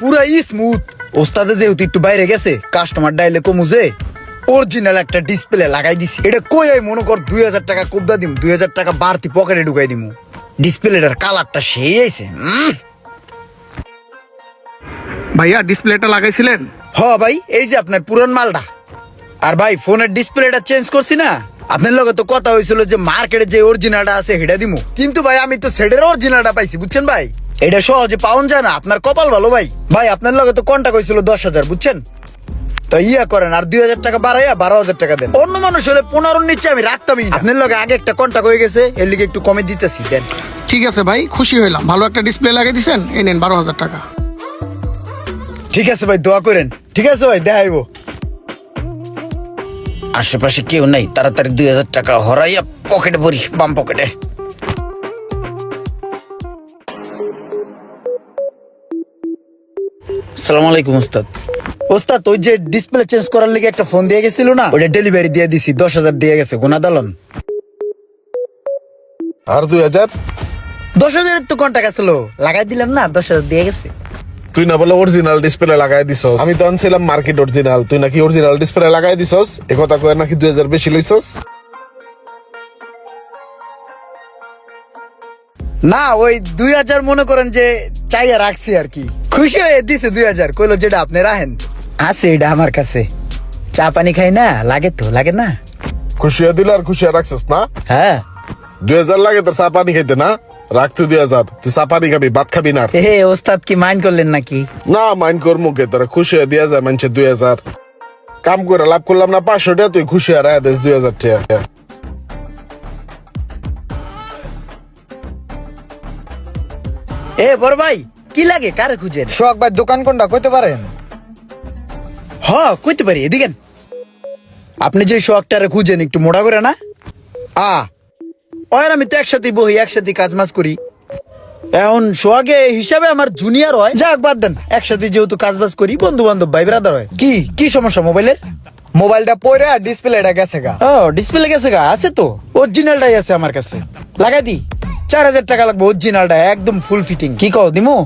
পুরা স্মুথ। ওস্তাদে যেহেতু একটু বাইরে গেছে, কাস্টমার ডাইলে কমুজে অরিজিনাল একটা ডিসপ্লে লাগাই দিছি। এটা কই আই মনে কর 2000 টাকা কোবদা দিম, 2000 টাকা বাড়তি পকেটে ঢুকাই দিমু। ডিসপ্লেটার কালারটা সেই আইছে। ভাইয়া ডিসপ্লেটা লাগাইছিলেন? হ ভাই, এই যে আপনার পুরান মালটা। আর ভাই ফোনের ডিসপ্লেটা চেঞ্জ করছি না, আপনার লগে তো কথা হয়েছিল যে মার্কেটে যে অরিজিনালটা আছে সেটা দিমু, কিন্তু ভাই আমি তো সেটার অরিজিনালটা পাইছি, বুঝছেন ভাই। এটা সহজে পাওন যায় না, আপনার কপাল ভালো ভাই। ভাই আপনার লগে তো কন্টাক্ট হয়েছিল 10,000, বুঝছেন তো ইয়া করেন আর 2000 টাকা বাড়াইয়া 12,000 টাকা দেন। অন্য মানুষ হলে 15 নিচে আমি রাখতামই না। আপনার লগে আগে একটা কন্টাক্ট হয়ে গেছে, এর লিগে একটু কমে দিতেছি, দেন। ঠিক আছে ভাই, খুশি হইলাম। ভালো একটা ডিসপ্লে লাগিয়ে দিছেন, এই নেন 12,000 টাকা। ঠিক আছে ভাই, দোয়া করেন। ঠিক আছে ভাই, দেখাইব। আশেপাশে কেউ নাই, তাড়াতাড়ি 2000 টাকা হরাইয়া পকেটে ভরি, বাম পকেটে। আসসালামু আলাইকুম ওস্তাদ। ওস্তাদ ওই যে ডিসপ্লে চেঞ্জ করার লিগে একটা ফোন দিয়ে গেছিল না, ওটা ডেলিভারি দিয়ে দিছি, 10,000 দিয়ে গেছে। গুনা দালন আর 2000? 10,000 তো কন্টাক্ট আছিল, লাগাই দিলাম না, 10,000 দিয়ে গেছে। তুই না বলে অরিজিনাল ডিসপ্লে লাগাই দিছস? আমি তো আনছিলাম মার্কেট অরিজিনাল, তুই নাকি অরিজিনাল ডিসপ্লে লাগাই দিছস। একথা কয়ে নাকি 2000 বেশি লইছস? না ওই 2000 মনে করেন যে চাইয়া রাখছি আর কি, খুশি হয়ে দিছে 2000। কইলো যেটা আপনি রাখেন আছে, এটা আমার কাছে। চা পানি খাই না, লাগে তো, লাগে না? খুশিয়া দিল আর খুশিয়া রাখছস না? হ্যাঁ। 2000 লাগে তোর চা পানি খাইতে না? রাখ তুই 2000, তুই চা পানি খাবি, ভাত খাবি না। হে ওস্তাদ কি মাইন্ড করলেন নাকি? না মাইন্ড কর মুখে, তোরা খুশি হয়ে দিয়া যায় মানুষের 2000। কাম করে লাভ করলাম না 500 টাকা, তুই খুশি আর আয় দেশ 2000 টাকা। এ বড় ভাই, কি লাগে, কারে খুঁজেন? শোক ভাই, দোকান কোনটা কইতে পারেন? হ কইতে পারি, এদিকেন। আপনি যে শখটারে খুঁজেন একটু মোটা করে না, ওর আমি তো একসাথে বহি, একসাথে কাজ মাজ করি। এখন সোহাগে হিসাবে আমার জুনিয়র হয়, যাক বাদ দেন। একসাথে যেহেতু কাজ বাজ করি, বন্ধু বান্ধব ভাই ব্রাদার হয়। কি কি সমস্যা মোবাইলের? মোবাইলটা পড়ে আর ডিসপ্লেটা গেছে গা। ও ডিসপ্লে গেছে গা? আছে তো, অরিজিনালটাই আছে আমার কাছে, লাগাই দি। 4000 টাকা লাগবে অরিজিনালটা, একদম ফুল ফিটিং। কি কও দিমু?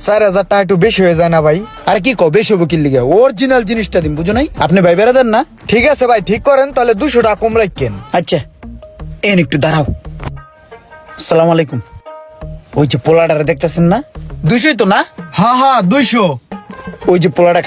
4,000 টাকা একটু বেশি হয়ে যায় না ভাই? আরে কি কও, বেশি হবো কি লিগে? অরিজিনাল জিনিসটা দিম, বুঝো নাই? আপনি ভাই বেড়াদেন না? ঠিক আছে ভাই, ঠিক করেন, তাহলে 200 টাকা কম রাখেন। আচ্ছা এন একটু দাঁড়াও। আসসালামু আলাইকুম। ওই যে পোলাডারে দেখতেছেন না, 200 তো না? হ্যাঁ 200। ওই যে পোলাডা